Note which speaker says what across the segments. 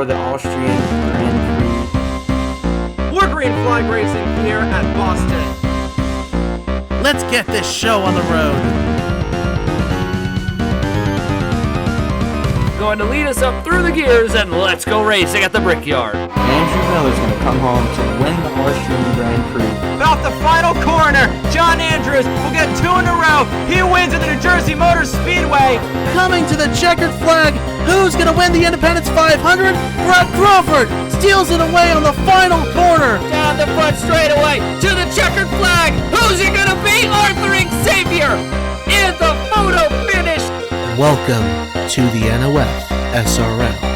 Speaker 1: for the Austrian Grand Prix.
Speaker 2: We're green flag racing here at Boston.
Speaker 3: Let's get this show on the road.
Speaker 4: Going to lead us up through the gears, and let's go racing at the Brickyard.
Speaker 1: Andrew Miller's going to come home to win the Austrian Grand Prix.
Speaker 2: About the final corner, John Andrews will get 2 in a row. He wins at the New Jersey Motor Speedway.
Speaker 3: Coming to the checkered flag, who's going to win the Independence 500? Brett Crawford steals it away on the final corner.
Speaker 4: Down the front straightaway to the checkered flag. Who's it going to be? Arthur Xavier in the photo finish.
Speaker 3: Welcome to the NOFSRL.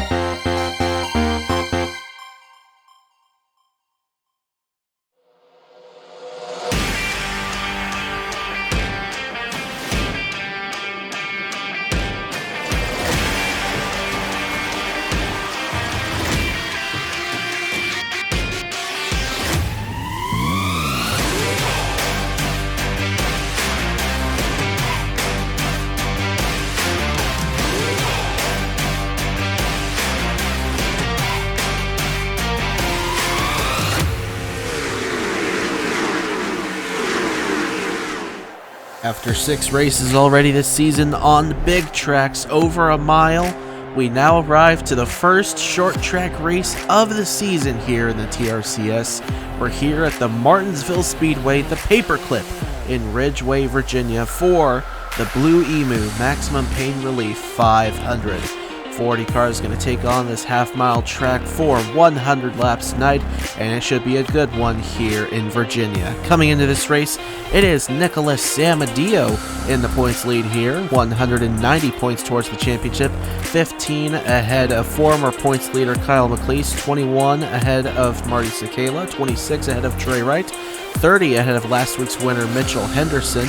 Speaker 3: After 6 races already this season on big tracks over a mile, we now arrive to the first short track race of the season here in the TRCS. We're here at the Martinsville Speedway, the Paperclip in Ridgeway, Virginia for the Blue-Emu Maximum Pain Relief 500. 40 cars going to take on this half-mile track for 100 laps tonight, and it should be a good one here in Virginia. Coming into this race, it is Nicholas Samadio in the points lead here, 190 points towards the championship, 15 ahead of former points leader Kyle McLeese, 21 ahead of Marty Sakala, 26 ahead of Trey Wright, 30 ahead of last week's winner Mitchell Henderson,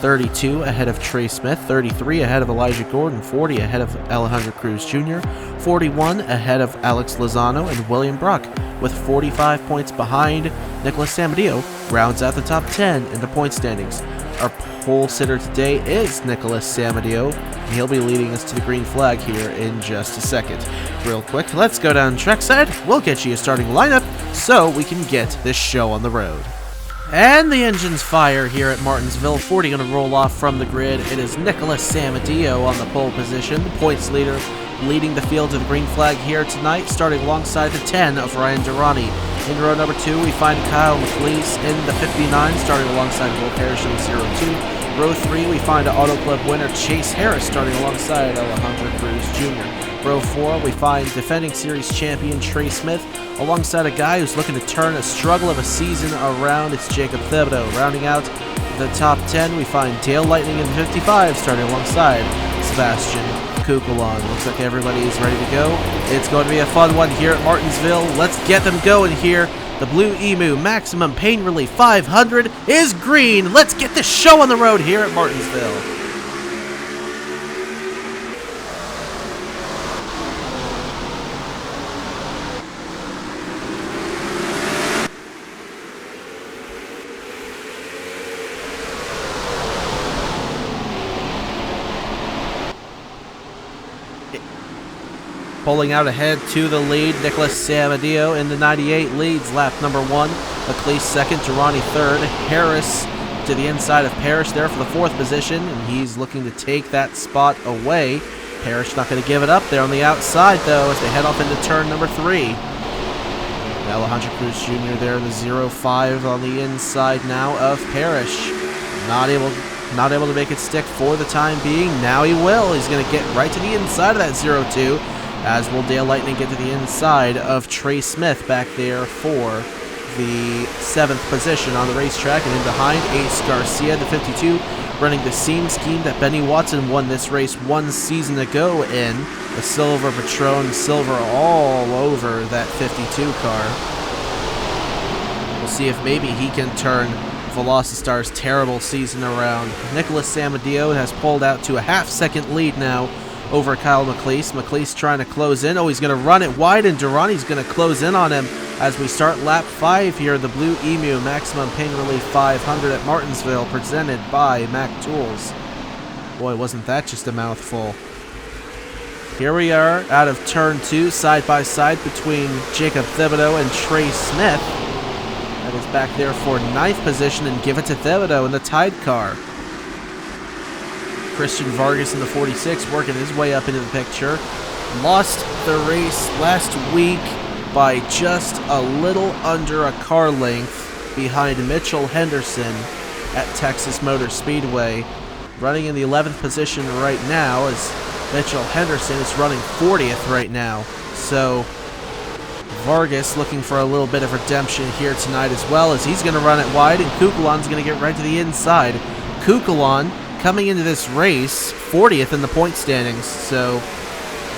Speaker 3: 32 ahead of Trey Smith, 33 ahead of Elijah Gordon, 40 ahead of Alejandro Cruz Jr., 41 ahead of Alex Lozano and William Brock, with 45 points behind. Nicholas Samadio rounds out the top 10 in the point standings. Our pole sitter today is Nicholas Samadio, and he'll be leading us to the green flag here in just a second. Real quick, let's go down trackside. We'll get you a starting lineup so we can get this show on the road. And the engines fire here at Martinsville. 40 going to roll off from the grid. It is Nicholas Samadio on the pole position, the points leader, leading the field to the green flag here tonight, starting alongside the 10 of Ryan Durrani. In row number 2, we find Kyle McLeese in the 59, starting alongside Will Parrish in the 02. Row 3, we find Auto Club winner Chase Harris, starting alongside Alejandro Cruz Jr. Row 4, we find defending series champion Trey Smith, alongside a guy who's looking to turn a struggle of a season around. It's Jacob Thibodeau. Rounding out the top 10, we find Dale Lightning in the 55, starting alongside Sebastian Kukulon. Looks like everybody is ready to go. It's going to be a fun one here at Martinsville. Let's get them going here. The Blue-Emu Maximum Pain Relief 500 is green. Let's get this show on the road here at Martinsville. Pulling out ahead to the lead, Nicholas Samadio in the 98 leads lap number 1. McLeese second, Durrani third. Harris to the inside of Parrish there for the 4th position, and he's looking to take that spot away. Parrish not going to give it up there on the outside, though, as they head off into turn number 3. Alejandro Cruz Jr. there in the 05 on the inside now of Parrish. Not able to make it stick for the time being. Now he will. He's going to get right to the inside of that 02. As will Dale Lightning get to the inside of Trey Smith back there for the 7th position on the racetrack. And in behind, Ace Garcia, the 52, running the same scheme that Benny Watson won this race 1 season ago in. The silver Patron, silver all over that 52 car. We'll see if maybe he can turn Velocitar's terrible season around. Nicholas Samadio has pulled out to a half-second lead now over Kyle McLeese. McLeese trying to close in. Oh, he's going to run it wide, and Durrani's going to close in on him as we start lap 5 here. The Blue-Emu Maximum Pain Relief 500 at Martinsville, presented by Mac Tools. Boy, wasn't that just a mouthful. here we are out of turn 2, side by side between Jacob Thibodeau and Trey Smith. That is back there for 9th position, and give it to Thibodeau in the tied car. Christian Vargas in the 46 working his way up into the picture. Lost the race last week by just a little under a car length behind Mitchell Henderson at Texas Motor Speedway. Running in the 11th position right now as Mitchell Henderson is running 40th right now. So Vargas looking for a little bit of redemption here tonight as well, as he's going to run it wide, and Kukulon's going to get right to the inside. Kukulon coming into this race 40th in the point standings, so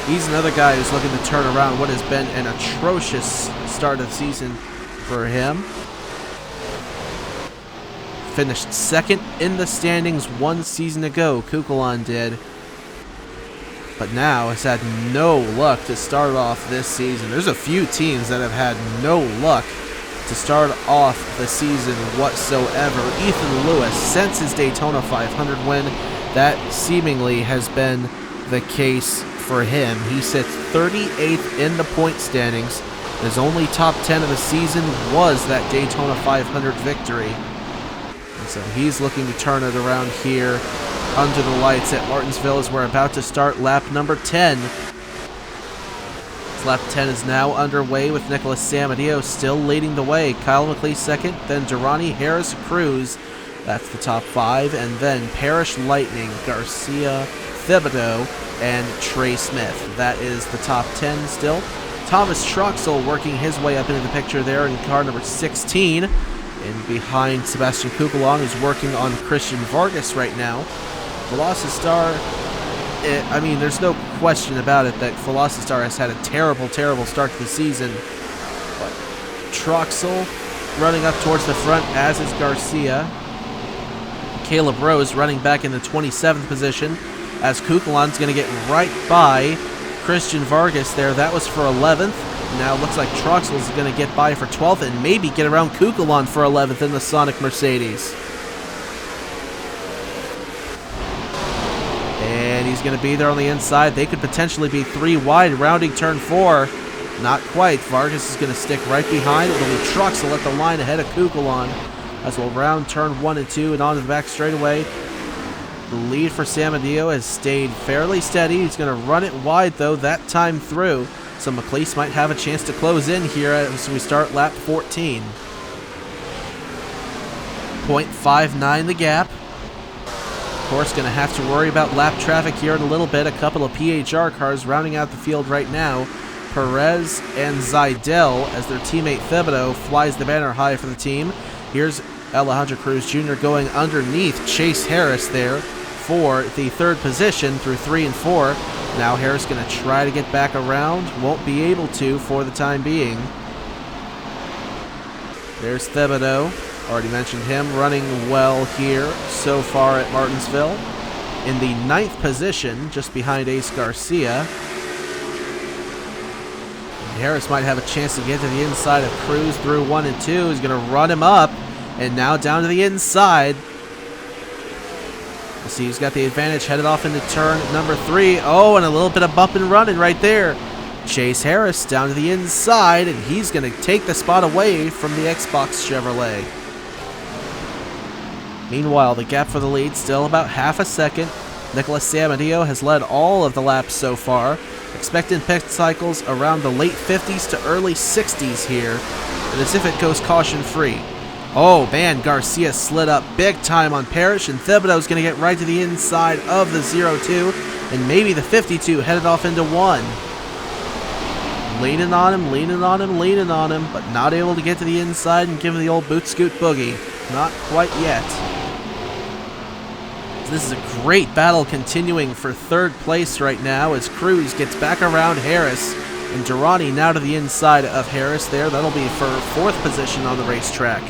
Speaker 3: he's another guy who's looking to turn around what has been an atrocious start of the season for him. Finished 2nd in the standings 1 season ago, Kukulon did. But now has had no luck to start off this season. There's a few teams that have had no luck to start off the season whatsoever. Ethan Lewis, since his Daytona 500 win, that seemingly has been the case for him. He sits 38th in the point standings. His only top 10 of the season was that Daytona 500 victory. And so he's looking to turn it around here under the lights at Martinsville as we're about to start lap number 10. Lap 10 is now underway with Nicholas Samadillo still leading the way. Kyle McLeese 2nd, then Durrani Harris Cruz. That's the top 5. And then Parrish Lightning, Garcia, Thibodeau, and Trey Smith. That is the top 10 still. Thomas Troxel working his way up into the picture there in car number 16. And behind Sebastian Kukulon, who's working on Christian Vargas right now. Velocitar, I mean, there's no question about it that Velocitar has had a terrible, terrible start to the season. But Troxel running up towards the front, as is Garcia. Caleb Rose running back in the 27th position, as Kukulon's going to get right by Christian Vargas there. That was for 11th. Now it looks like Troxel's going to get by for 12th and maybe get around Kukulon for 11th in the Sonic Mercedes. And he's going to be there on the inside. They could potentially be 3 wide, rounding turn 4. Not quite. Vargas is going to stick right behind. It'll be Troxel at the line ahead of Kukulon as we'll round turn 1 and 2 and on to the back straightaway. The lead for Samadillo has stayed fairly steady. He's going to run it wide, though, that time through. So McLeese might have a chance to close in here as we start lap 14. 0.59 the gap. Of course, going to have to worry about lap traffic here in a little bit. A couple of PHR cars rounding out the field right now. Perez and Zidell as their teammate Thibodeau flies the banner high for the team. Here's Alejandro Cruz Jr. going underneath Chase Harris there for the 3rd position through 3 and 4. Now Harris going to try to get back around. Won't be able to for the time being. There's Thibodeau. Already mentioned him running well here so far at Martinsville. In the 9th position, just behind Ace Garcia. Harris might have a chance to get to the inside of Cruz through 1 and 2. He's going to run him up. And now down to the inside. We'll see who's got the advantage, headed off into turn number 3. Oh, and a little bit of bump and running right there. Chase Harris down to the inside, and he's going to take the spot away from the Xbox Chevrolet. Meanwhile, the gap for the lead still about half a second. Nicholas Samadillo has led all of the laps so far. Expecting pit cycles around the late 50s to early 60s here, and as if it goes caution-free. Oh, man, Garcia slid up big time on Parrish, and Thibodeau's going to get right to the inside of the 0-2, and maybe the 52 headed off into 1. Leaning on him, leaning on him, leaning on him, but not able to get to the inside and give him the old boot scoot boogie. Not quite yet. This is a great battle continuing for 3rd place right now as Cruz gets back around Harris, and Durrani now to the inside of Harris there. That'll be for 4th position on the racetrack.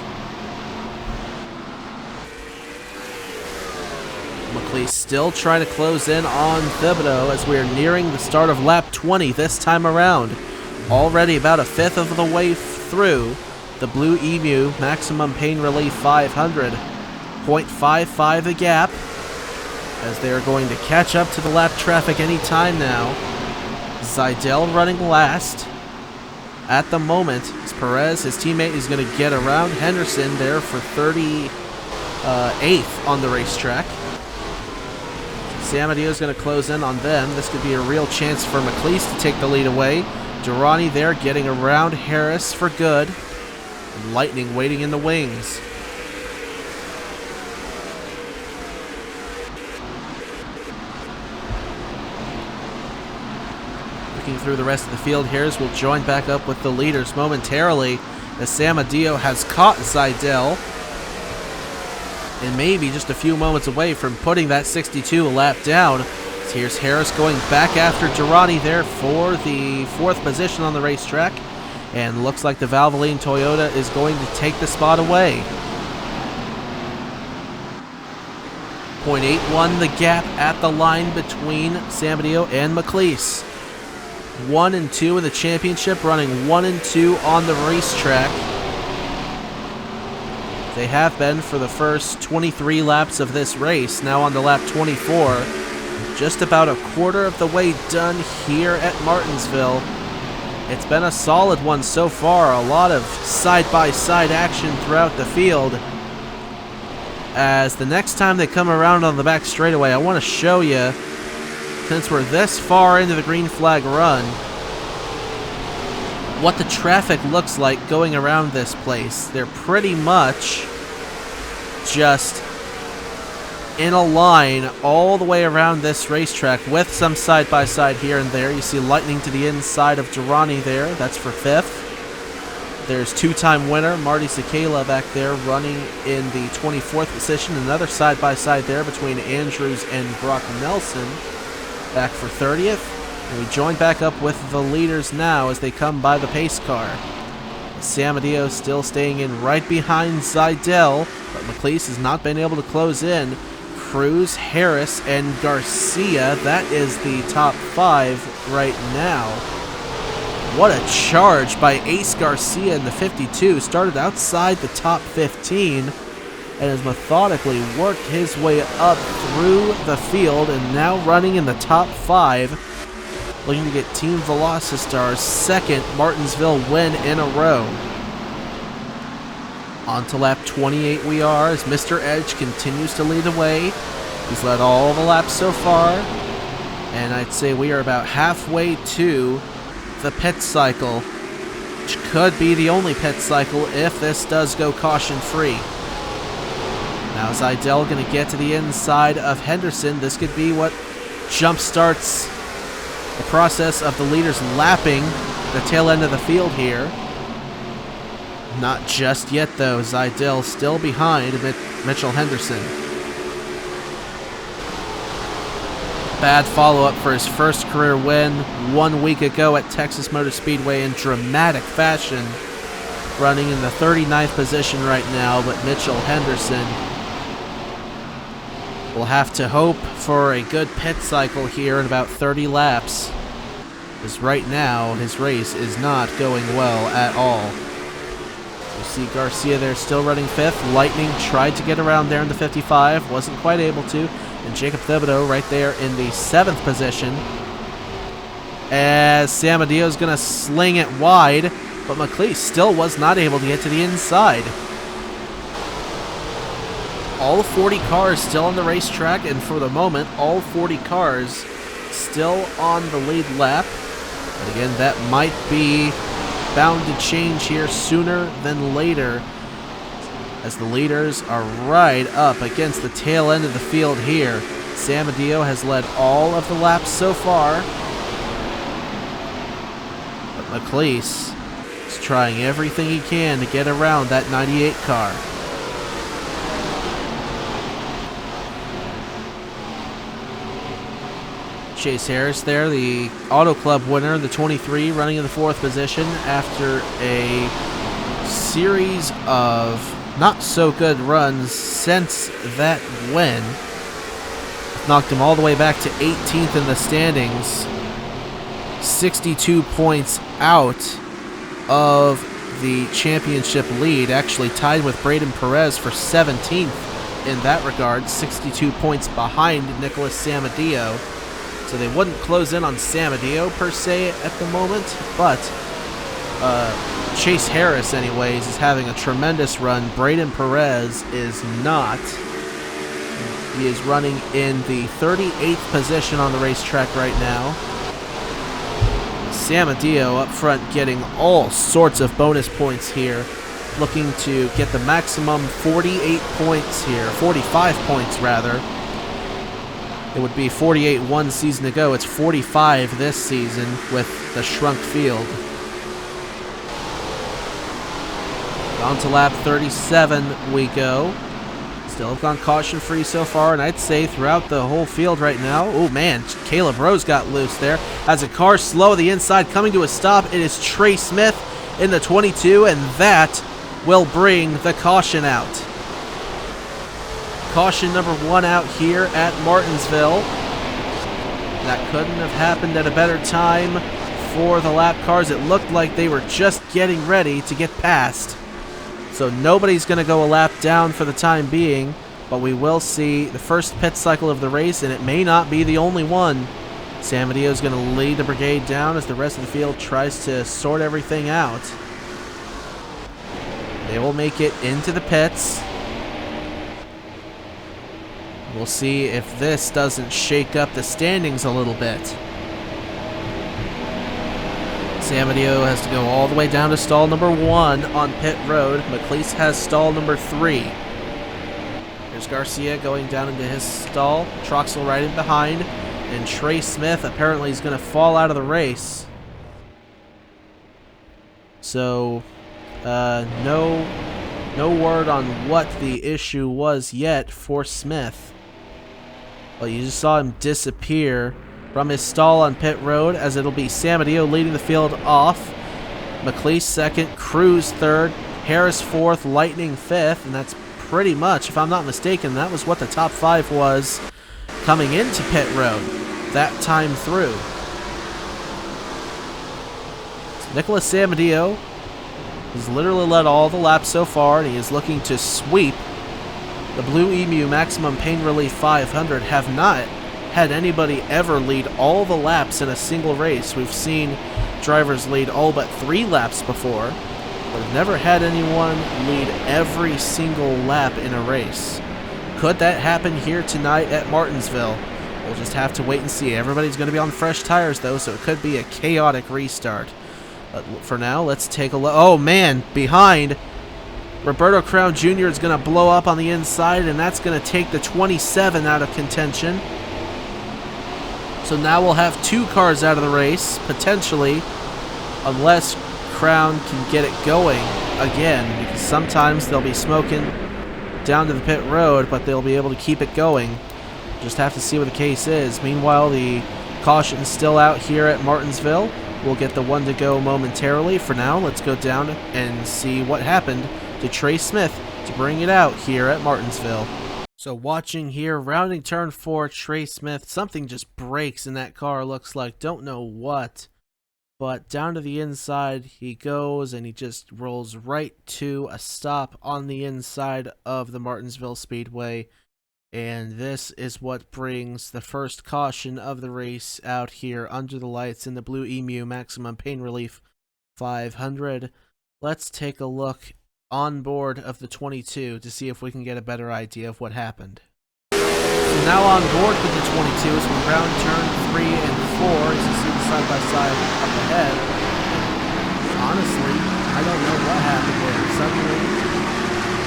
Speaker 3: McLeese still trying to close in on Thibodeau as we are nearing the start of lap 20 this time around. Already about a 5th of the way through the Blue-Emu Maximum Pain Relief 500. 0.55 the gap as they are going to catch up to the lap traffic any time now. Seidel running last. At the moment, it's Perez, his teammate, is going to get around Henderson there for 38th on the racetrack. Sam Adio's going to close in on them. This could be a real chance for McLeese to take the lead away. Durrani there getting around Harris for good. And Lightning waiting in the wings. Looking through the rest of the field, Harris will join back up with the leaders momentarily as Sam Adio has caught Seidel and maybe just a few moments away from putting that 62 lap down. So here's Harris going back after Durrani there for the 4th position on the racetrack, and looks like the Valvoline Toyota is going to take the spot away. 0.81 the gap at the line between Sam Adio and McLeese. 1 and 2 in the championship, running 1 and 2 on the racetrack. They have been for the first 23 laps of this race. Now on to lap 24. Just about a quarter of the way done here at Martinsville. It's been a solid one so far. A lot of side-by-side action throughout the field. As the next time they come around on the back straightaway, I want to show you, since we're this far into the green flag run, what the traffic looks like going around this place. They're pretty much just in a line all the way around this racetrack with some side-by-side here and there. You see Lightning to the inside of Durrani there. That's for 5th. There's 2-time winner Marty Sakala back there running in the 24th position. Another side-by-side there between Andrews and Brock Nelson back for 30th. And we join back up with the leaders now as they come by the pace car. Sam Adio still staying in right behind Seidel, but McLeese has not been able to close in. Cruz, Harris, and Garcia, that is the top 5 right now. What a charge by Ace Garcia in the 52. Started outside the top 15 and has methodically worked his way up through the field and now running in the top 5. Looking to get Team Velocistar's 2nd Martinsville win in a row. On to lap 28 we are as Mr. Edge continues to lead the way. He's led all the laps so far. And I'd say we are about halfway to the pit cycle, which could be the only pit cycle if this does go caution-free. Now Seidel going to get to the inside of Henderson. This could be what jump-starts the process of the leaders lapping the tail end of the field here. Not just yet, though. Seidel still behind Mitchell Henderson. Bad follow-up for his first career win 1 week ago at Texas Motor Speedway in dramatic fashion. Running in the 39th position right now, but Mitchell Henderson will have to hope for a good pit cycle here in about 30 laps. Because right now, his race is not going well at all. You see Garcia there still running 5th. Lightning tried to get around there in the 55, wasn't quite able to. And Jacob Thibodeau right there in the 7th position. As Sam Adio's going to sling it wide, but McLeese still was not able to get to the inside. All 40 cars still on the racetrack, and for the moment, all 40 cars still on the lead lap. But again, that might be bound to change here sooner than later, as the leaders are right up against the tail end of the field here. Sam Adio has led all of the laps so far, but McLeese is trying everything he can to get around that 98 car. Chase Harris there, the Auto Club winner, the 23, running in the 4th position after a series of not so good runs since that win. Knocked him all the way back to 18th in the standings. 62 points out of the championship lead, actually tied with Braden Perez for 17th in that regard, 62 points behind Nicholas Sam Adio. so they wouldn't close in on Samadeo per se at the moment, but Chase Harris anyways is having a tremendous run. Braden Perez is not. He is running in the 38th position on the racetrack right now. Samadeo up front getting all sorts of bonus points here, looking to get the maximum 48 points here, 45 points rather. It would be 48 one season ago. It's 45 this season with the shrunk field. On to lap 37 we go. Still have gone caution-free so far, and I'd say throughout the whole field right now. Oh man, Caleb Rose got loose there. As a car slow at the inside coming to a stop, it is Trey Smith in the 22, and that will bring the caution out. Caution number 1 out here at Martinsville. That couldn't have happened at a better time for the lap cars. It looked like they were just getting ready to get past. So nobody's going to go a lap down for the time being, but we will see the first pit cycle of the race, and it may not be the only one. Samadeo is going to lead the brigade down as the rest of the field tries to sort everything out. They will make it into the pits. We'll see if this doesn't shake up the standings a little bit. Samadeo has to go all the way down to stall number 1 on pit road. McLeese has stall number 3. Here's Garcia going down into his stall. Troxel right in behind. And Trey Smith apparently is going to fall out of the race. So, no word on what the issue was yet for Smith. But you just saw him disappear from his stall on pit road, as it'll be Samadeo leading the field off. McLeese second, Cruz third, Harris fourth, Lightning fifth, and that's pretty much, if I'm not mistaken, that was what the top 5 was coming into pit road that time through. So Nicholas Samadeo has literally led all the laps so far, and he is looking to sweep the Blue-Emu Maximum Pain Relief 500. Have not had anybody ever lead all the laps in a single race. We've seen drivers lead all but 3 laps before, but we've never had anyone lead every single lap in a race. Could that happen here tonight at Martinsville? We'll just have to wait and see. Everybody's going to be on fresh tires though, so it could be a chaotic restart. But for now, let's take a look. Oh man, behind, Roberto Crown Jr. is going to blow up on the inside, and that's going to take the 27 out of contention. So now we'll have 2 cars out of the race, potentially, unless Crown can get it going again, because sometimes they'll be smoking down to the pit road, but they'll be able to keep it going. Just have to see what the case is. Meanwhile, the caution's still out here at Martinsville. We'll get the 1 to go momentarily. For now, let's go down and see what happened to Trey Smith to bring it out here at Martinsville. So watching here, rounding turn 4, Trey Smith, something just breaks in that car, looks like. Don't know what. But down to the inside he goes, and he just rolls right to a stop on the inside of the Martinsville Speedway. And this is what brings the first caution of the race out here under the lights in the Blue-Emu Maximum Pain Relief 500. Let's take a look on board of the 22 to see if we can get a better idea of what happened. So now on board with the 22 is from round turn 3 and 4, as you see the side-by-side up ahead. Honestly, I don't know what happened there. Suddenly,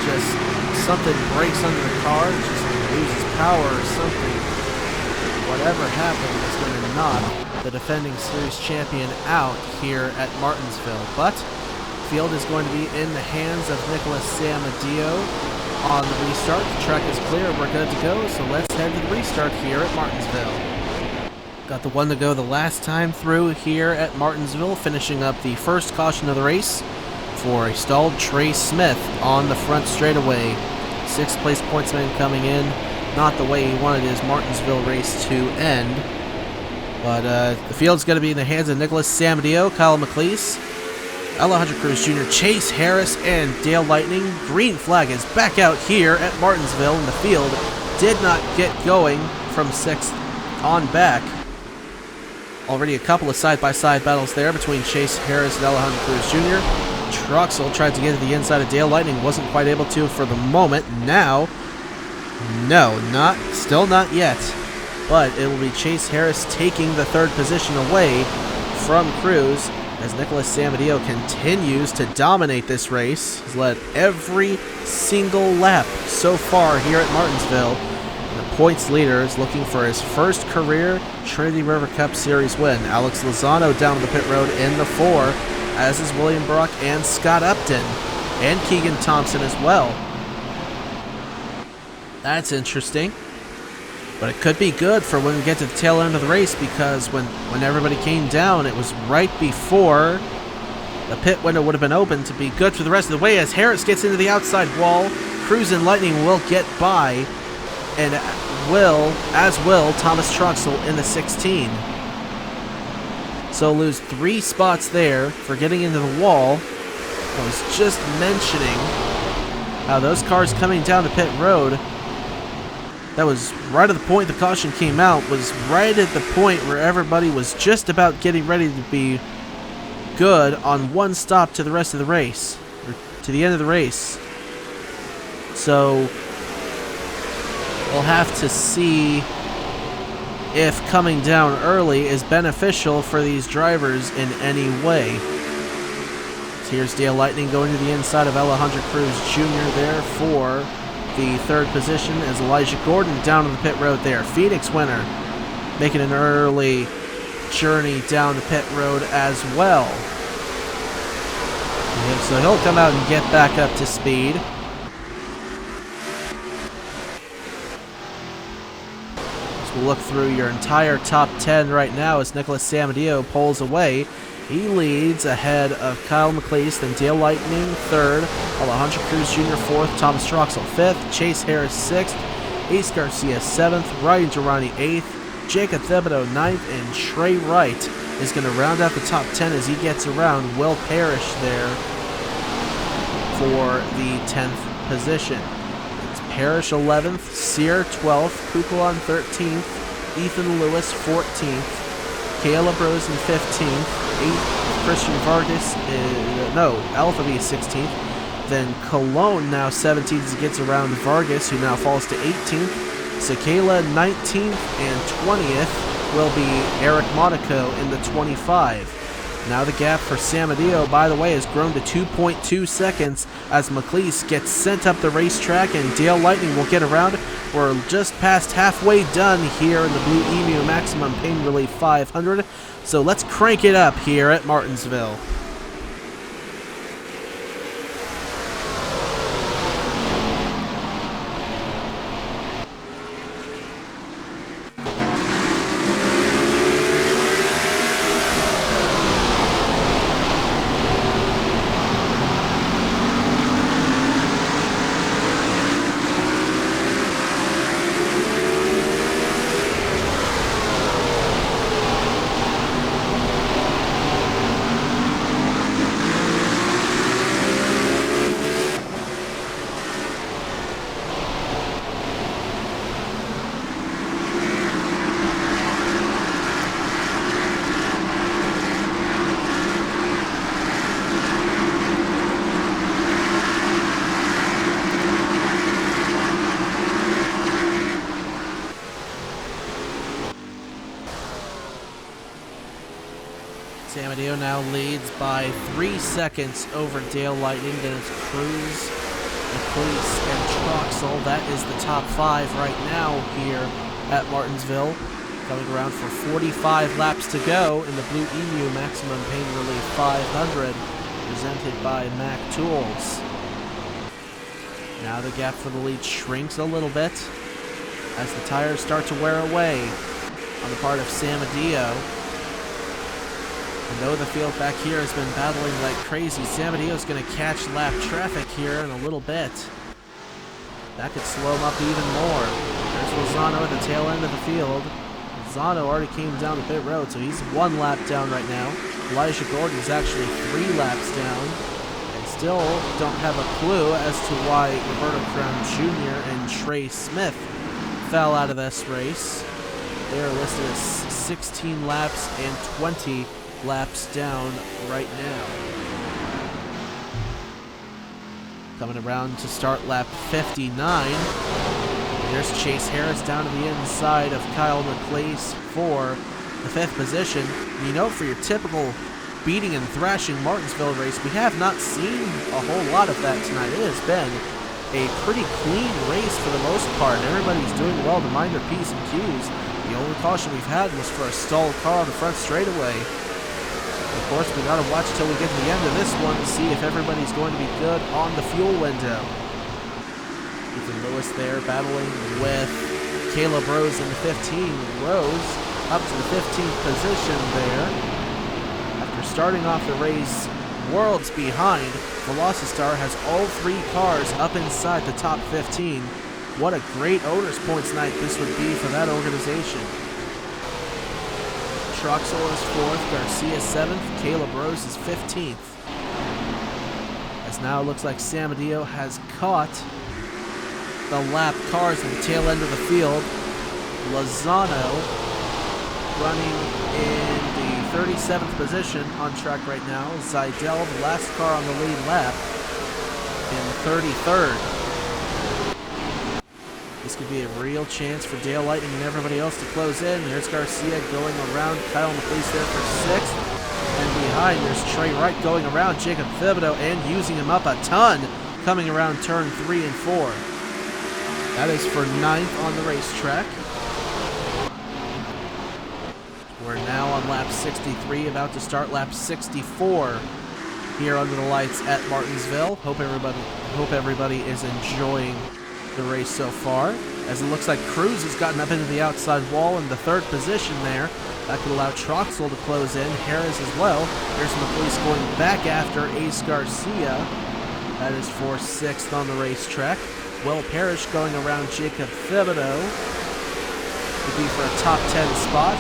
Speaker 3: just something breaks under the car, just loses power or something. Whatever happened is going to knock the defending series champion out here at Martinsville. But the field is going to be in the hands of Nicholas Samadeo on the restart. The track is clear, we're good to go, so let's head to the restart here at Martinsville. Got the 1 to go the last time through here at Martinsville, finishing up the first caution of the race for a stalled Trey Smith on the front straightaway. 6th place pointsman coming in. Not the way he wanted his Martinsville race to end. But the field's going to be in the hands of Nicholas Samadeo, Kyle McLeese, Alejandro Cruz Jr., Chase Harris, and Dale Lightning. Green flag is back out here at Martinsville, and the field did not get going from 6th on back. Already a couple of side-by-side battles there between Chase Harris and Alejandro Cruz Jr. Truxell tried to get to the inside of Dale Lightning, wasn't quite able to for the moment. Now, no, still not yet. But it will be Chase Harris taking the third position away from Cruz as Nicholas Samadillo continues to dominate this race. He's led every single lap so far here at Martinsville. And the points leader is looking for his first career Trinity River Cup Series win. Alex Lozano down the pit road in the 4, as is William Brock and Scott Upton, and Keegan Thompson as well. That's interesting. But it could be good for when we get to the tail end of the race, because when everybody came down, it was right before the pit window would have been open to be good for the rest of the way. As Harris gets into the outside wall, Cruz and Lightning will get by, and as will Thomas Truxell in the 16. So lose 3 spots there for getting into the wall. I was just mentioning how those cars coming down to pit road, that was right at the point the caution came out, was right at the point where everybody was just about getting ready to be good on one stop to the rest of the race, or to the end of the race. So we'll have to see if coming down early is beneficial for these drivers in any way. So here's Dale Lightning going to the inside of Alejandro Cruz Jr. there for the third position, as Elijah Gordon down on the pit road there. Phoenix winner making an early journey down the pit road as well. So he'll come out and get back up to speed. So we'll look through your entire top 10 right now as Nicholas Samadillo pulls away. He leads ahead of Kyle McLeese, then Dale Lightning 3rd, Alejandro Cruz Jr. 4th, Thomas Truxell 5th, Chase Harris 6th, Ace Garcia 7th, Ryan Durrani 8th, Jacob Thibodeau 9th, and Trey Wright is going to round out the top 10 as he gets around Will Parrish there for the 10th position. It's Parrish 11th, Sear 12th, Kukulon 13th, Ethan Lewis 14th, Caleb Rosen 15th, 8th, Christian Vargas, Alpha B 16th, then Cologne now 17th as he gets around Vargas, who now falls to 18th, Sakala 19th, and 20th will be Eric Monaco in the 25. Now the gap for Samadillo, by the way, has grown to 2.2 seconds as McLeese gets sent up the racetrack and Dale Lightning will get around. We're just past halfway done here in the Blue-Emu Maximum Pain Relief 500, so let's crank it up here at Martinsville. Samadillo now leads by 3 seconds over Dale Lightning. Then it's Cruz, McLeese, and Truxell. That is the top 5 right now here at Martinsville. Coming around for 45 laps to go in the Blue-Emu Maximum Pain Relief 500, presented by Mac Tools. Now the gap for the lead shrinks a little bit as the tires start to wear away on the part of Samadillo. And though the field back here has been battling like crazy, Samadillo's going to catch lap traffic here in a little bit. That could slow him up even more. There's Lozano at the tail end of the field. Lozano already came down the pit road, so he's 1 lap down right now. Elijah Gordon's actually 3 laps down. And still don't have a clue as to why Roberto Crown Jr. and Trey Smith fell out of this race. They are listed as 16 laps and 20 laps down right now. Coming around to start lap 59. There's Chase Harris down to the inside of Kyle McLeese for the 5th position. You know, for your typical beating and thrashing Martinsville race, we have not seen a whole lot of that tonight. It has been a pretty clean race for the most part. Everybody's doing well to mind their P's and Q's. The only caution we've had was for a stalled car on the front straightaway. Of course, we gotta watch till we get to the end of this one to see if everybody's going to be good on the fuel window. Ethan Lewis there battling with Caleb Rose in the 15. Rose up to the 15th position there. After starting off the race worlds behind, Velocitar has all 3 cars up inside the top 15. What a great owner's points night this would be for that organization. Troxel is 4th, Garcia 7th, Caleb Rose is 15th. As now it looks like Samadillo has caught the lap cars at the tail end of the field. Lozano running in the 37th position on track right now. Zidell, the last car on the lead lap, in 33rd. This could be a real chance for Dale Lightning and everybody else to close in. There's Garcia going around Kyle McLeese there for 6th. And behind, there's Trey Wright going around Jacob Thibodeau and using him up a ton, coming around turn 3 and 4. That is for 9th on the racetrack. We're now on lap 63, about to start lap 64 here under the lights at Martinsville. Hope everybody is enjoying the race so far, as it looks like Cruz has gotten up into the outside wall in the 3rd position there. That could allow Troxel to close in, Harris as well. Here's McLeese going back after Ace Garcia. That is for 6th on the racetrack. Will Parrish going around Jacob Thibodeau to be for a top 10 spot.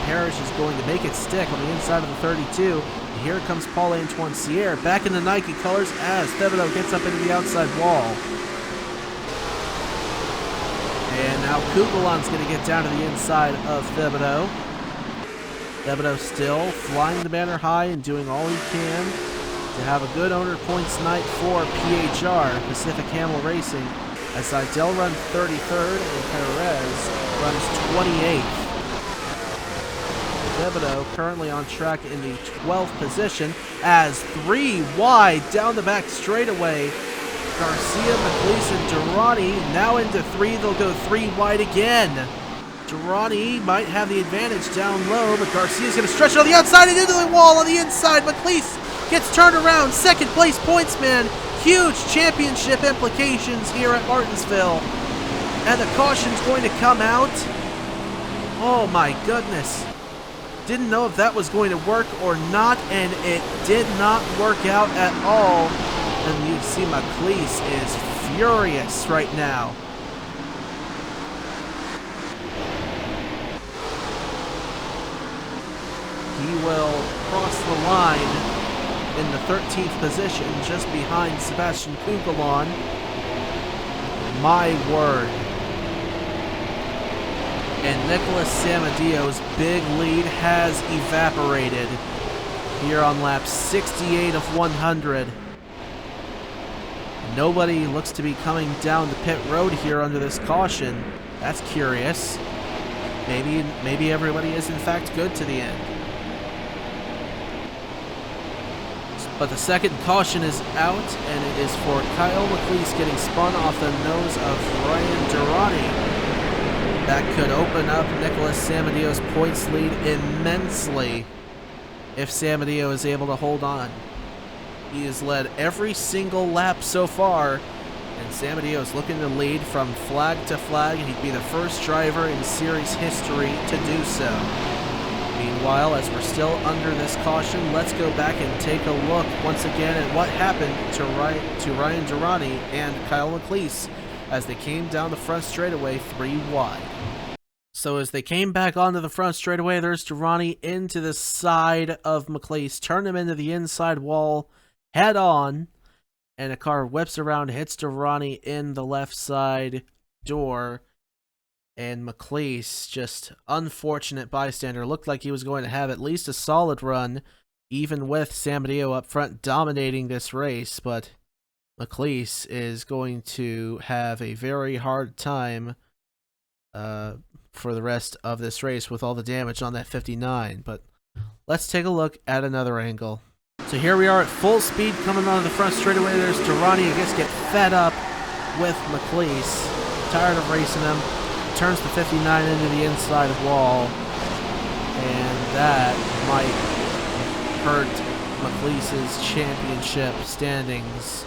Speaker 3: Parrish is going to make it stick on the inside of the 32. And here comes Paul-Antoine Sierre back in the Nike colors as Thibodeau gets up into the outside wall. And now Kugelon's going to get down to the inside of Thibodeau. Thibodeau still flying the banner high and doing all he can to have a good owner points night for PHR, Pacific Hamel Racing, as Zidell runs 33rd and Perez runs 28th. Thibodeau currently on track in the 12th position as 3 wide down the back straightaway. Garcia, McLeese, and Durrani now into 3. They'll go 3 wide again. Durrani might have the advantage down low, but Garcia's going to stretch it on the outside and into the wall on the inside. McLeese gets turned around. 2nd place points man. Huge championship implications here at Martinsville. And the caution's going to come out. Oh my goodness. Didn't know if that was going to work or not, and it did not work out at all. And you see McLeese is furious right now. He will cross the line in the 13th position, just behind Sebastian Kugelon. My word. And Nicholas Samadillo's big lead has evaporated here on lap 68 of 100. Nobody looks to be coming down the pit road here under this caution. That's curious. Maybe everybody is in fact good to the end. But the 2nd caution is out, and it is for Kyle McLeese getting spun off the nose of Ryan Durrani. That could open up Nicholas Samadillo's points lead immensely if Samadillo is able to hold on. He has led every single lap so far, and Samadillo is looking to lead from flag to flag, and he'd be the first driver in series history to do so. Meanwhile, as we're still under this caution, let's go back and take a look once again at what happened to Ryan Durrani and Kyle McLeese as they came down the front straightaway 3 wide. So as they came back onto the front straightaway, there's Durrani into the side of McLeese, turn him into the inside wall head on, and a car whips around, hits Durrani in the left side door, And McLeese, just unfortunate bystander, looked like he was going to have at least a solid run, even with Samadeo up front dominating this race, but McLeese is going to have a very hard time for the rest of this race with all the damage on that 59. But let's take a look at another angle. So here we are at full speed coming onto the front straightaway. There's Durrani. I guess get fed up with McLeese. Tired of racing him. Turns the 59 into the inside wall. And that might hurt McLeese's championship standings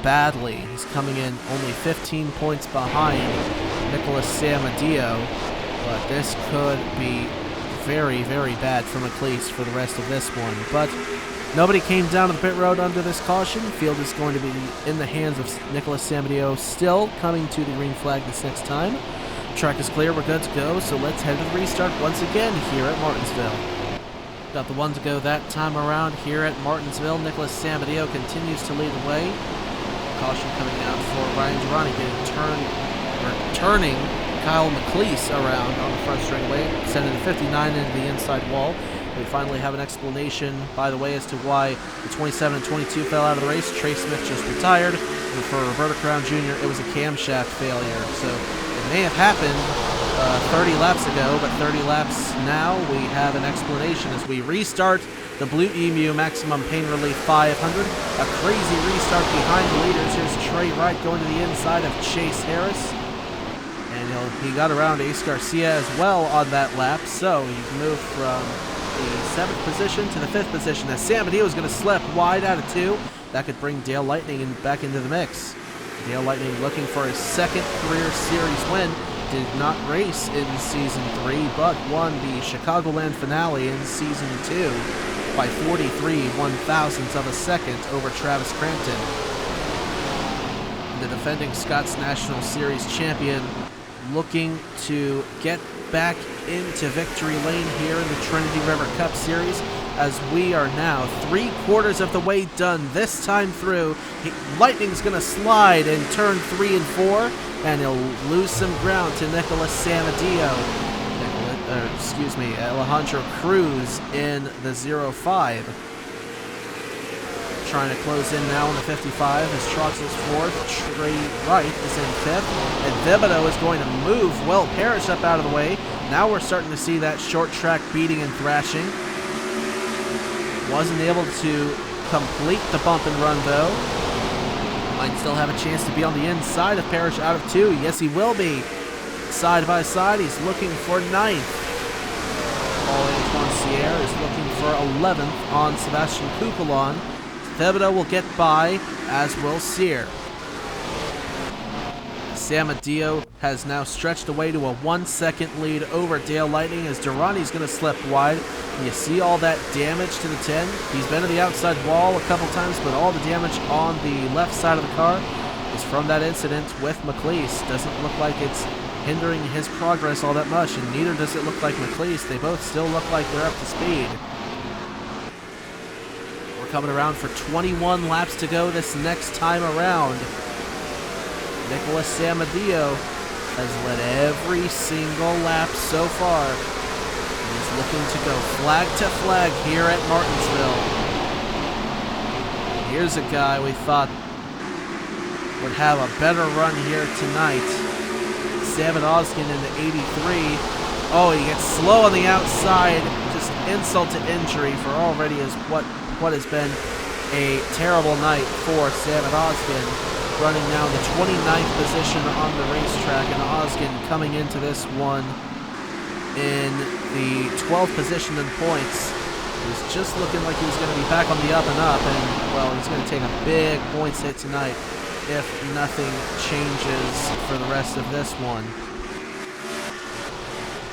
Speaker 3: badly. He's coming in only 15 points behind Nicholas Samadeo. But this could be very, very bad for McLeese for the rest of this one. But nobody came down to the pit road under this caution. Field is going to be in the hands of Nicholas Samadeo, still coming to the green flag this next time. Track is clear, we're good to go, so let's head to the restart once again here at Martinsville. Got the one to go that time around here at Martinsville. Nicholas Samadeo continues to lead the way. Caution coming out for Ryan Durrani, turning Kyle McLeese around on the front straightaway, sending the 59 into the inside wall. We finally have an explanation, by the way, as to why the 27 and 22 fell out of the race. Trey Smith just retired, and for Roberto Crown Jr., it was a camshaft failure. So it may have happened 30 laps ago, but 30 laps now, we have an explanation as we restart the Blue-Emu Maximum Pain Relief 500. A crazy restart behind the leaders. Here's Trey Wright going to the inside of Chase Harris. And he got around Ace Garcia as well on that lap, so he's moved from the 7th position to the 5th position as Samadeo is going to slip wide out of 2. That could bring Dale Lightning back into the mix. Dale Lightning looking for his second career series win. Did not race in Season 3, but won the Chicagoland finale in Season 2 by 43 1/1000ths of a second over Travis Crampton. The defending Scott's National Series champion looking to get back into victory lane here in the Trinity River Cup Series, as we are now 3/4 of the way done this time through. Lightning's going to slide in turn 3 and 4, and he'll lose some ground to Nicholas Samadeo. Alejandro Cruz in the 05. Trying to close in now on the 55 as Trox is 4th. Trey Wright is in 5th. And Thibodeau is going to move Will Parrish up out of the way. Now we're starting to see that short track beating and thrashing. Wasn't able to complete the bump and run though. Might still have a chance to be on the inside of Parrish out of 2. Yes, he will be. Side by side, he's looking for 9th. Paul-Antoine Sierre is looking for 11th on Sebastian Cucalon. Thibodeau will get by, as will Sear. Samadeo has now stretched away to a 1-second lead over Dale Lightning as Durrani's going to slip wide. And you see all that damage to the 10. He's been to the outside wall a couple times, but all the damage on the left side of the car is from that incident with McLeese. Doesn't look like it's hindering his progress all that much, and neither does it look like McLeese. They both still look like they're up to speed. We're coming around for 21 laps to go this next time around. Nicholas Samadeo has led every single lap so far. He's looking to go flag to flag here at Martinsville. Here's a guy we thought would have a better run here tonight. Sam Oskin in the 83. Oh, he gets slow on the outside. Just insult to injury for already is what has been a terrible night for Sam Oskin. Running now the 29th position on the racetrack, and Oskin coming into this one in the 12th position in points. He was just looking like he was going to be back on the up and up, and, well, he's going to take a big points hit tonight if nothing changes for the rest of this one.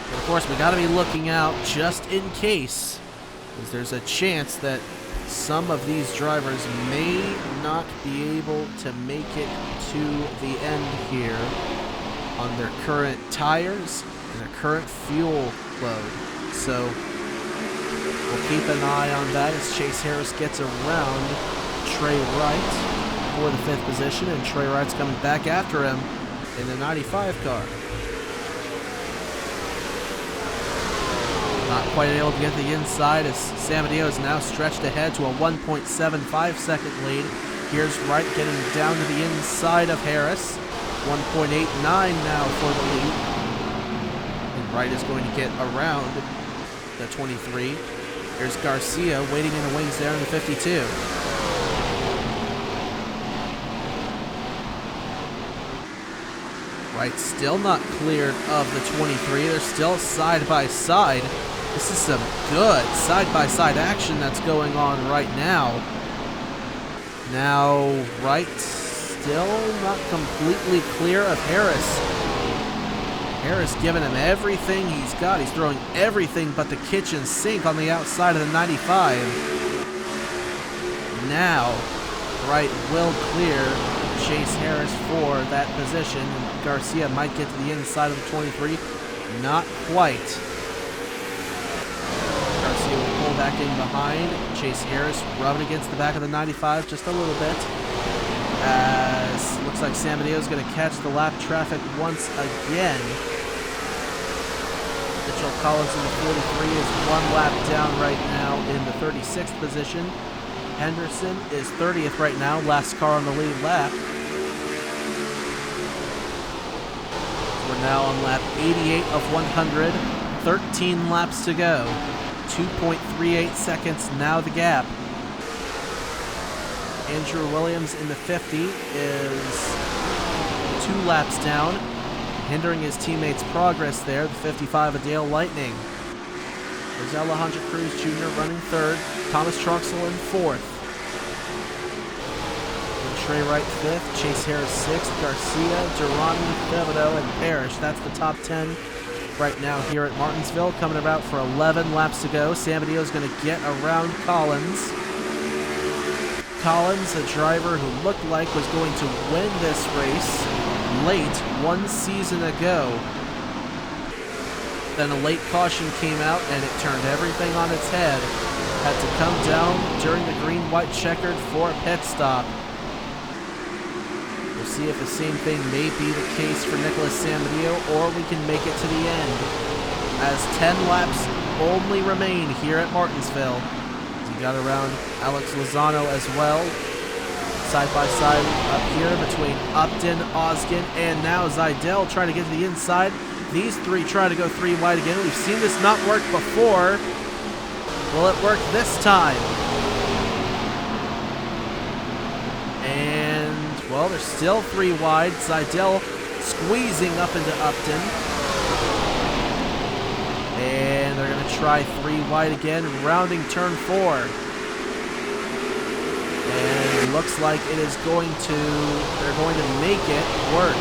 Speaker 3: But of course, we got to be looking out just in case, because there's a chance that some of these drivers may not be able to make it to the end here on their current tires and their current fuel load. So we'll keep an eye on that as Chase Harris gets around Trey Wright for the 5th position, and Trey Wright's coming back after him in the 95 car. Not quite able to get the inside as Samadeo is now stretched ahead to a 1.75 second lead. Here's Wright getting down to the inside of Harris. 1.89 now for the lead. And Wright is going to get around the 23. Here's Garcia waiting in the wings there in the 52. Wright still not cleared of the 23. They're still side by side. This is some good side-by-side action that's going on right now. Now, Wright still not completely clear of Harris. Harris giving him everything he's got. He's throwing everything but the kitchen sink on the outside of the 95. Now, Wright will clear Chase Harris for that position. Garcia might get to the inside of the 23. Not quite. Garcia will pull back in behind. Chase Harris rubbing against the back of the 95 just a little bit. As looks like Samadeo is going to catch the lap traffic once again. Mitchell Collins in the 43 is one lap down right now in the 36th position. Henderson is 30th right now, last car on the lead lap. We're now on lap 88 of 100, 13 laps to go. 2.38 seconds now the gap. Andrew Williams in the 50 is 2 laps down, hindering his teammates' progress there, the 55 of Dale Lightning. There's Alejandro Cruz Jr. running 3rd, Thomas Truxell in 4th. And Trey Wright 5th, Chase Harris 6th, Garcia, Durrani, Thibodeau, and Parrish. That's the top 10 right now here at Martinsville, coming about for 11 laps to go. Samadeo is going to get around Collins. Collins, a driver who looked like was going to win this race late one season ago. Then a late caution came out and it turned everything on its head. Had to come down during the green-white checkered for a pit stop. We'll see if the same thing may be the case for Nicholas Samadeo, or we can make it to the end, as 10 laps only remain here at Martinsville. He got around Alex Lozano as well, side by side up here between Upton, Oskin, and now Zidell trying to get to the inside. These three try to go 3 wide again. We've seen this not work before. Will it work this time? And, well, they're still 3 wide. Zidell squeezing up into Upton. And they're going to try 3 wide again, rounding turn 4. And it looks like it is going to, they're going to make it work.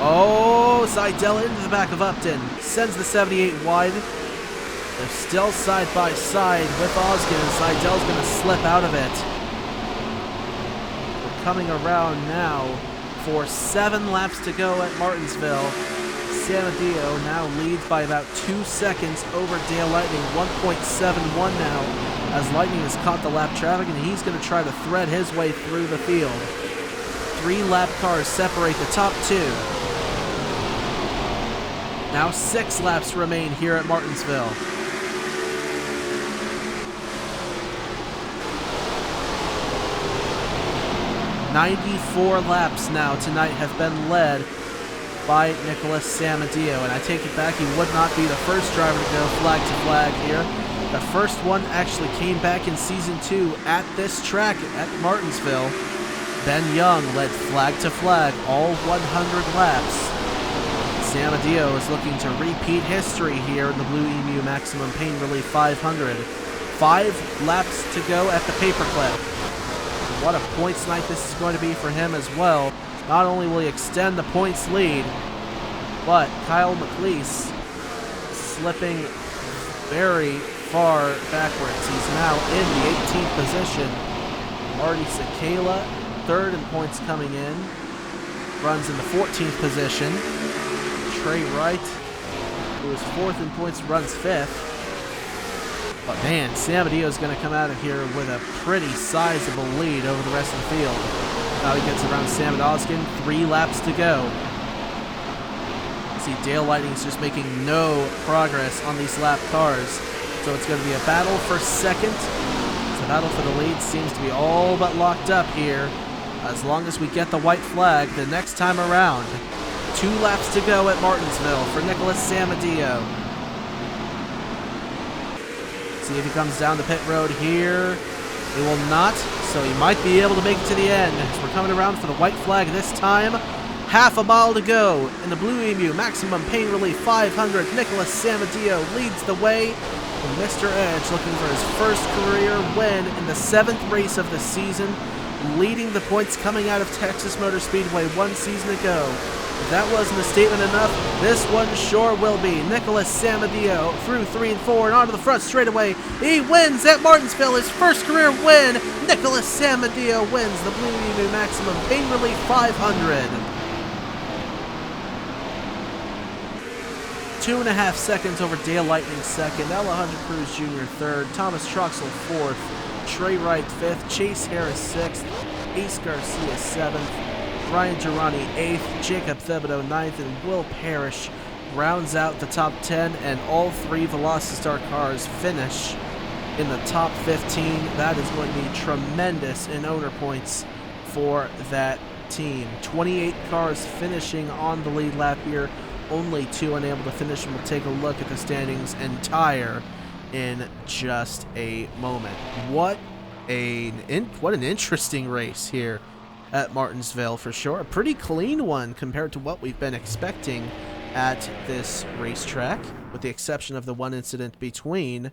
Speaker 3: Oh, Zidell into the back of Upton. Sends the 78 wide. They're still side by side with Oskin, and Zidell's going to slip out of it. We're coming around now for 7 laps to go at Martinsville. Samadeo now leads by about 2 seconds over Dale Lightning, 1.71 now, as Lightning has caught the lap traffic, and he's going to try to thread his way through the field. 3 lap cars separate the top 2. Now 6 laps remain here at Martinsville. "94 laps now tonight have been led by Nicholas Samadeo, and I take it back, he would not be the first driver to go flag to flag here. The first one actually came back in Season 2 at this track at Martinsville. Ben Young led flag to flag all 100 laps. Samadeo is looking to repeat history here in the Blue-Emu Maximum Pain Relief 500. 5 laps to go at the paperclip. What a points night this is going to be for him as well. Not only will he extend the points lead, but Kyle McLeese slipping very far backwards. He's now in the 18th position. Marty Sakala, 3rd in points coming in, runs in the 14th position. Trey Wright, who is 4th in points, runs 5th. But man, Samadeo is going to come out of here with a pretty sizable lead over the rest of the field. Now he gets around Sam and Oskin, 3 laps to go. See, Dale Lightning's just making no progress on these lap cars. So it's going to be a battle for second. The battle for the lead seems to be all but locked up here. As long as we get the white flag the next time around. 2 laps to go at Martinsville for Nicholas Samadio. See if he comes down the pit road here. He will not, so he might be able to make it to the end. As we're coming around for the white flag this time. Half a mile to go in the Blue-Emu Maximum Pain Relief 500. Nicholas Samadio leads the way. And Mr. Edge looking for his first career win in the 7th race of the season, leading the points coming out of Texas Motor Speedway 1 season ago. If that wasn't a statement enough, this one sure will be. Nicholas Samadio through 3 and 4 and onto the front straightaway. He wins at Martinsville, his first career win. Nicholas Samadio wins the Blue-Emu Maximum Pain Relief 500. 2.5 seconds over Dale Lightning second, Alejandro Cruz Jr. third, Thomas Troxel fourth, Trey Wright fifth, Chase Harris 6th, Ace Garcia 7th, Ryan Durrani 8th, Jacob Thibodeau 9th, and Will Parrish rounds out the top 10, and all 3 Velocistar cars finish in the top 15. That is going to be tremendous in owner points for that team. 28 cars finishing on the lead lap here, only 2 unable to finish, and we'll take a look at the standings entire in just a moment. What an interesting race here at Martinsville for sure. A pretty clean one compared to what we've been expecting at this racetrack, with the exception of the one incident between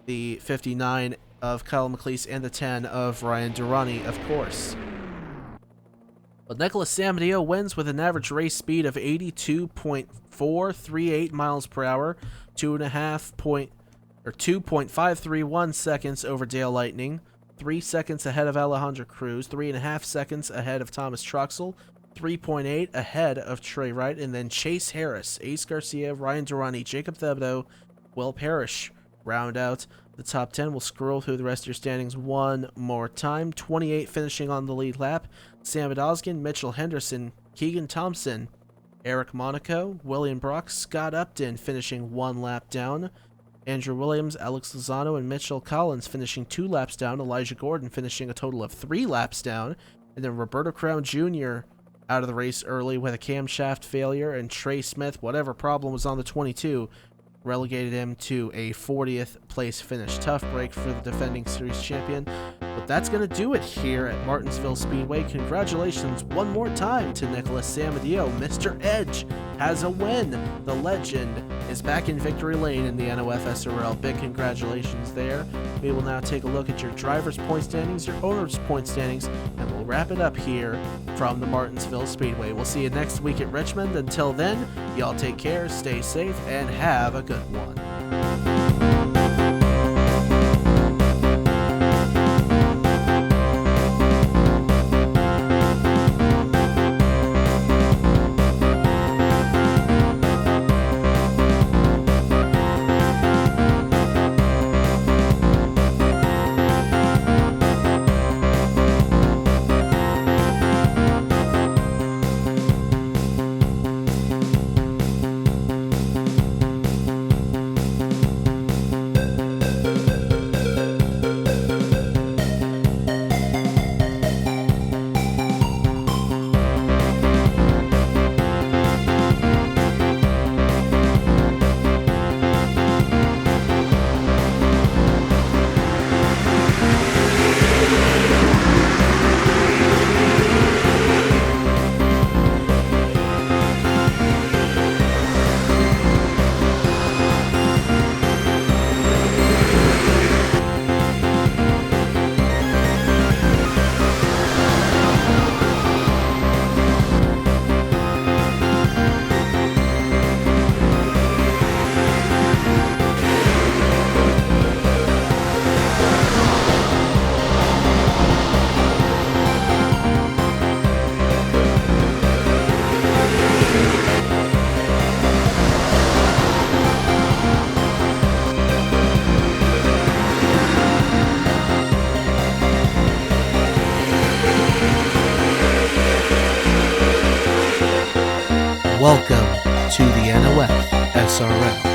Speaker 3: the 59 of Kyle McLeese and the 10 of Ryan Durrani, of course. But Nicholas Samadio wins with an average race speed of 82.438 miles per hour, 2.531 seconds over Dale Lightning, 3 seconds ahead of Alejandro Cruz, 3.5 seconds ahead of Thomas Troxel, 3.8 ahead of Trey Wright, and then Chase Harris, Ace Garcia, Ryan Durrani, Jacob Thibodeau, Will Parrish round out the top 10. We'll scroll through the rest of your standings one more time. 28 finishing on the lead lap. Sam Adoskin, Mitchell Henderson, Keegan Thompson, Eric Monaco, William Brock, Scott Upton finishing 1 lap down. Andrew Williams, Alex Lozano, and Mitchell Collins finishing 2 laps down. Elijah Gordon finishing a total of 3 laps down. And then Roberto Crown Jr. out of the race early with a camshaft failure. And Trey Smith, whatever problem was on the 22, relegated him to a 40th place finish. Tough break for the defending series champion. But that's going to do it here at Martinsville Speedway. Congratulations one more time to Nicholas Samadio. Mr. Edge has a win. The legend is back in victory lane in the NOFSRL. Big congratulations there. We will now take a look at your driver's point standings, your owner's point standings, and we'll wrap it up here from the Martinsville Speedway. We'll see you next week at Richmond. Until then, y'all take care, stay safe, and have a good one. Welcome to the NOFSRL.